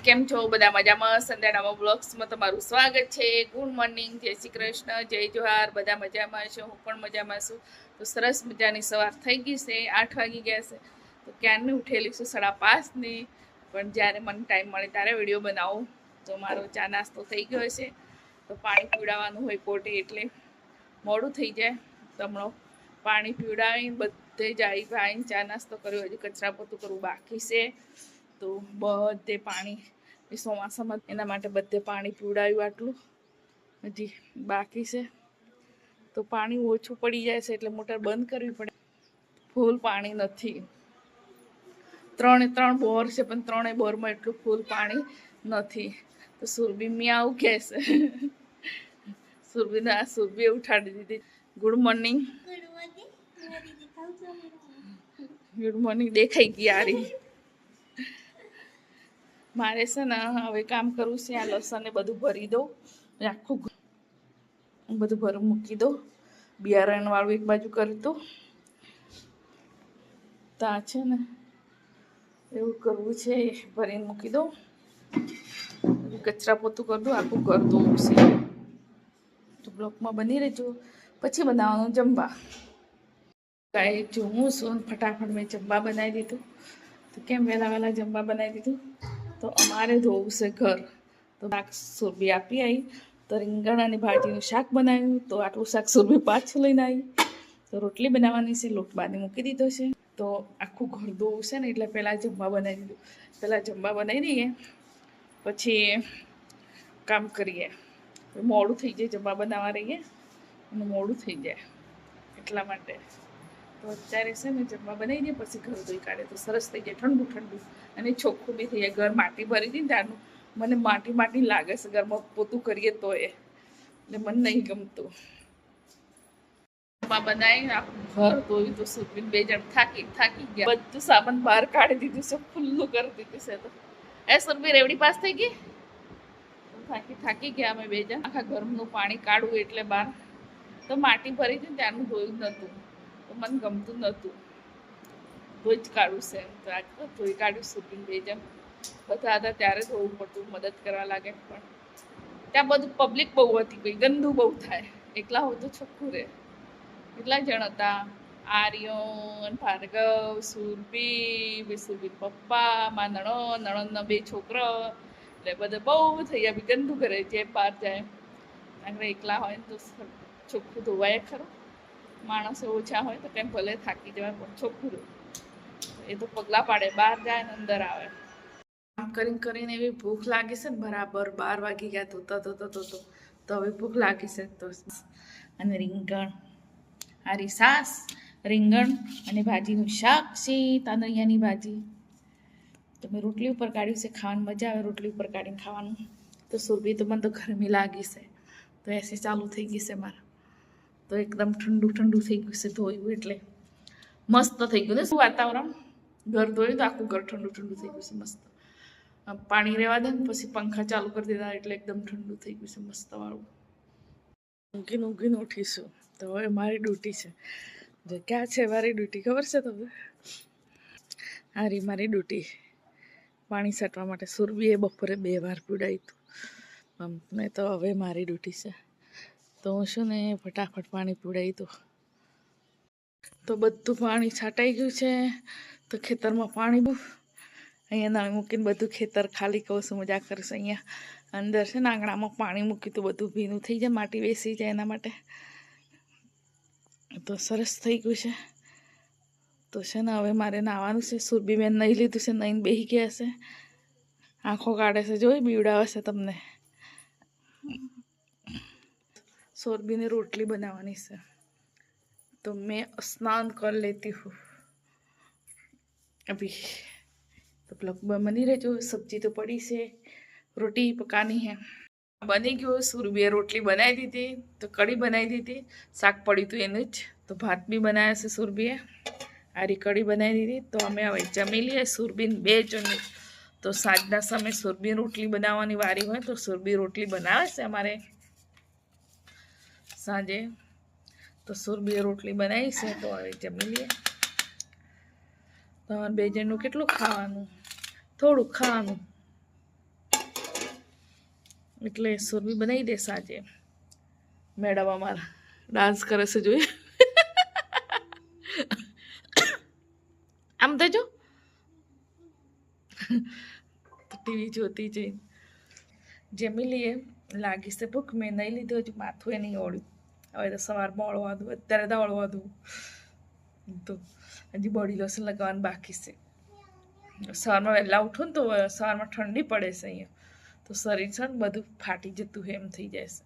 કેમ છો બધા મજામાં? સંધ્યાના બ્લોગ્સમાં તમારું સ્વાગત છે. ગુડ મોર્નિંગ, જય શ્રી કૃષ્ણ, જય જોહાર. બધા મજામાં છે, હું પણ મજામાં છું. તો સરસ મજાની સવાર થઈ ગઈ છે, 8 વાગી ગયા છે. તો ક્યારની ઉઠેલી છું 5:30ની, પણ જ્યારે મને ટાઈમ મળે ત્યારે વિડીયો બનાવું. તો મારો ચા નાસ્તો થઈ ગયો છે. તો પાણી પીવડાવવાનું હોય પોતે એટલે મોડું થઈ જાય. તમણો પાણી પીવડાવીને બધે જાય ભાઈને ચા નાસ્તો કર્યો, હજી કચરા પોતું કરવું બાકી છે. તો બધે પાણી ચોમાસામાં એના માટે બધે પાણી પીવડાવ્યું, આટલું હજી બાકી છે. તો પાણી ઓછું પડી જાય છે એટલે મોટર બંધ કરવી પડે. ફૂલ પાણી નથી, 3 બોર છે પણ 3 બોરમાં એટલું ફૂલ પાણી નથી. તો સુરભી મિયાઉ કહે છે. સુરભી ઉઠાડી દીધી. ગુડ મોર્નિંગ, ગુડ મોર્નિંગ દેખાઈ ગઈ આરી. મારે છે ને હવે કામ કરવું છે. આ લસણ ને બધું ભરી દઉં, આખું બધું ભરી મૂકી દઉં. બિયારણ વાળું એક બાજુ કરી દઉં. ત્યાં છે ને એવું કરવું છે, ભરીને મૂકી દઉં. કચરા પોતું કરી દઉં, આખું ઘર ધોવું છે. તો બ્લોકમાં બની રહેજો. પછી બનાવવાનું જમવા. કાંઈ જોઉં છું, ફટાફટ મેં જમવા બનાવી દીધું. તો કેમ વહેલા જમવા બનાવી દીધું? તો અમારે ધોવું છે ઘર. તો શાક સુરભી આપી આવી. તો રીંગણ અને ભાજીનું શાક બનાવ્યું. તો આટલું શાક સુરભી પાછું લઈને આવી. તો રોટલી બનાવવાની છે, લોટ બાંધી મૂકી દીધો છે. તો આખું ઘર ધોવું છે ને એટલે પહેલાં જમવા બનાવી દીધું. પહેલાં જમવા બનાવી દઈએ, પછી કામ કરીએ. મોડું થઈ જાય, જમવા બનાવવા રહીએ અને મોડું થઈ જાય એટલા માટે. તો અત્યારે છે ને જમવા બનાવી દઈએ, પછી ઘર ધોઈ કાઢે તો સરસ થઈ જાય, ઠંડુ ઠંડુ અને ચોખ્ખું બી થઈ જાય. ઘર માટી ભરી હતી ને ત્યારનું મને માટી લાગે છે ઘરમાં પોતું કરીએ તો એટલે મને નહીં ગમતું. જમવા બનાવીને આખું ઘર ધોયું. તો સુરભી 2 જણ થાકી ગયા. બધું સામાન બહાર કાઢી દીધું છે, ખુલ્લું કરી દીધું છે. તો સુરભી રેવડી પાસ થઈ ગઈ. થાકી ગયા અમે 2 જણ. આખા ઘરનું પાણી કાઢવું એટલે બહાર તો માટી ભરી હતી ત્યાંનું ધોયું નહોતું, તો મને ગમતું નહોતું. ધોઈ જ કાઢવું છે. તો આજ તો ધોઈ કાઢ્યું. સુરભી 2 જણ બધા હતા ત્યારે ધોવું પડતું, મદદ કરવા લાગે. પણ ત્યાં બધું પબ્લિક બહુ હતી, કોઈ ગંદુ બહુ થાય. એકલા હોય તો ચોખ્ખું રહે. કેટલા જણ હતા? આર્યન, ભાર્ગવ, સુરભી, સુરભી પપ્પા, મા નણંદના 2 છોકરા, એટલે બધા બહુ થઈ ગયા. ગંદુ કરે જે બહાર જાય. આપણે એકલા હોય ને તો ચોખ્ખું ધોવાય ખરું. માણસો ઓછા હોય તો કંઈ ભલે થાકી જવાય પણ ચોખ્ખું રહે. એ તો પગલા પાડે, બહાર જાય ને અંદર આવે. કામ કરીને એવી ભૂખ લાગી છે ને, બરાબર 12 વાગી ગયા. તો હવે ભૂખ લાગી છે. તો અને રીંગણ, હારી સાસ, રીંગણ અને ભાજીનું શાક છે, તાંદળિયાની ભાજી. તો મેં રોટલી ઉપર કાઢ્યું છે, ખાવાની મજા આવે રોટલી ઉપર કાઢીને ખાવાનું. તો સુરભી તો મને તો ગરમી લાગી છે, તો એસી ચાલુ થઈ ગઈ છે મારે. તો એકદમ ઠંડુ થઈ ગયું છે ધોયું એટલે. મસ્ત થઈ ગયું ને શું વાતાવરણ. ઘર ધોયું તો આખું ઘર ઠંડુ થઈ ગયું છે મસ્ત. પાણી રહેવા દે ને પછી પંખા ચાલુ કરી દીધા એટલે એકદમ ઠંડુ થઈ ગયું છે મસ્ત વાળું. ઊંઘીને ઉઠીશું. તો હવે મારી ડ્યુટી છે. જો ક્યાં છે મારી ડ્યુટી ખબર છે તમને? મારી ડ્યુટી પાણી છાંટવા માટે. સુરભીએ બપોરે 2 વાર પીવડાવ્યું હતું. મેં તો હવે મારી ડ્યુટી છે. તો હું શું ને ફટાફટ પાણી પીવડાવી દઉં. તો બધું પાણી છાંટાઈ ગયું છે. તો ખેતરમાં પાણી બહુ અહીંયા નળ મૂકીને બધું ખેતર ખાલી કહું છું, મજા કરીશ. અહીંયા અંદર છે ને આંગણામાં પાણી મૂક્યું તો બધું ભીનું થઈ જાય, માટી બેસી જાય એના માટે. તો સરસ થઈ ગયું છે. તો છે ને હવે મારે નાહવાનું છે. સુરભી બેન નહીં લીધું છે, નહીં બેસી ગયા છે, આંખો કાઢે છે, જોઈ બીવડાવે છે તમને. સુરભીને રોટલી બનાવવાની છે. તો મેં સ્નાન कर लेती हूँ अभी. तो ब्लॉग बनी रहे जो. सब्जी तो पड़ी से, रोटी पकानी है. बनी गयो. सुरभीए रोटली बनाई दी थी, तो कढ़ी बनाई दी थी, શાક પડ્યું હતું એનું જ. તો ભાત બી બનાવ્યા છે સુરભીએ, આરી કઢી બનાવી દીધી. તો અમે હવે જમી લઈએ સુરભીને 2 જણ. તો સાંજના સમયે સુરભી રોટલી બનાવવાની વારી હોય તો સુરભી રોટલી બનાવે છે અમારે સાંજે. તો સુરભીએ રોટલી બનાવી છે. તો હવે જમી લઈએ. તમારે 2 જણનું કેટલું ખાવાનું? થોડુંક ખાવાનું. એટલે સુરભી બનાવી દેશે આજે. મેડમ અમારા ડાન્સ કરે છે જોઈએ. આમ તો જો ટીવી જોતી જઈ જમી લઈએ. લાગી છે ભૂખ. મેં નહીં લીધું હજુ, માથું એ નહીં ઓળ્યું. હવે તો સવારમાં ઓળવા દઉં, અત્યારે તો ઓળવા દઉં. તો હજી બોડી લોશન લગાવવાનું બાકી છે. સવારમાં વહેલા ઉઠું ને તો સવારમાં ઠંડી પડે છે અહીંયા, તો શરીર છે ને બધું ફાટી જતું હોય એમ થઈ જાય છે.